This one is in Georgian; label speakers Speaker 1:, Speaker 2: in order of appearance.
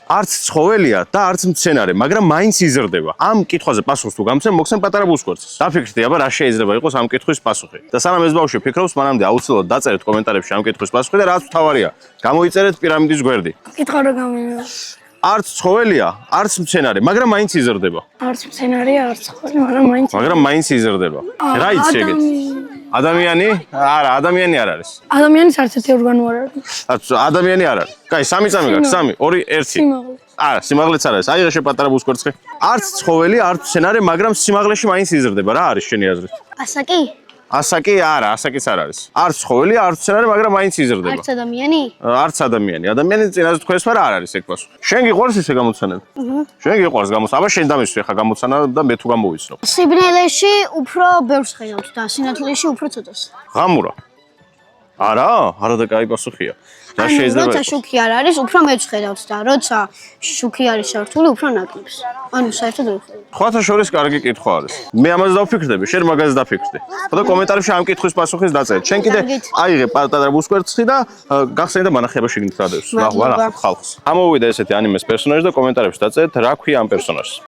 Speaker 1: არც ცხოველია და არც მცენარე, მაგრამ მაინც იზრდება. ამ კითხვაზე პასუხს თუ გამცემ, მოგცემ პატარა ბუსკვერდს. დაფიქრდი, აბა რა შეიძლება იყოს ამ კითხვის პასუხი. და სანამ ეს ბავშვი ფიქრობს, მანამდე აუცილებლად დაწერეთ კომენტარებში ამ კითხვის პასუხი და რაც თავარია, გამოიწერეთ პირამიდის გვერდი.
Speaker 2: კითხვა რა გამიგია?
Speaker 1: არც ცხოველია, არც მცენარე, მაგრამ მაინც იზრდება.
Speaker 2: არც მცენარეა, არც ცხოველი, მაგრამ მაინც
Speaker 1: იზრდება. რა იცი ეგეთ? ადამიანი? არა, ადამიანი არ არის.
Speaker 2: ადამიანის არც ერთი ორგანო არ არის.
Speaker 1: ადამიანი არ არის. კაი, 3 წამი გაქვს, 3, 2, 1.
Speaker 2: სიმაღლე.
Speaker 1: არა, სიმაღლეც არ არის. აიღე შე პატარა ბუსკვერდს. არც ცხოველი, არც მცენარე, მაგრამ სიმაღლეში მაინც იზრდება. რა არის შენი აზრით?
Speaker 3: ასაკი?
Speaker 1: ასაკი არა, ასაკიც არ არის. არც ცხოველი, არც მცენარე, მაგრამ მაინც იზრდება.
Speaker 3: არც ადამიანი?
Speaker 1: არც ადამიანი. ადამიანი წინაზე თქვენს ფარა არ არის ეგ პასუხი. შენ გიყვარს ისე გამოცანა? შენ გიყვარს გამოცანა. აბა შენ დამისვი ხა გამოცანა და მე თუ გამოვიცნო.
Speaker 3: სიბნელეში უფრო ბევრს ხედავთ და სინათლეში უფრო ცოტას.
Speaker 1: ღამურა. არა, არა და კაი პასუხია. რა
Speaker 3: ანუ
Speaker 1: შეიძლება?
Speaker 3: როცა შუქი არ არის, უფრო მეც ხედავთ და როცა შუქი არის შართული, უფრო ნაკლებს. ანუ საერთოდ ვერ ხედავთ.
Speaker 1: ხოთა შორის კარგი კითხვა არის. მე ამაზე დავფიქრდები, შენ მაგაზე დაფიქრდი. ხოდა კომენტარებში ამ კითხვის პასუხის დაწერეთ. შენ კიდე აიღე პატარა ბუსკვერდსი და გახსენე და მანახება შეგნით რა დევს.
Speaker 3: მადლობა.
Speaker 1: ხალხს. ამოვიდა ესეთი ანიმეს პერსონაჟი და კომენტარებში დაწერეთ რა ქვია ამ პერსონაჟს.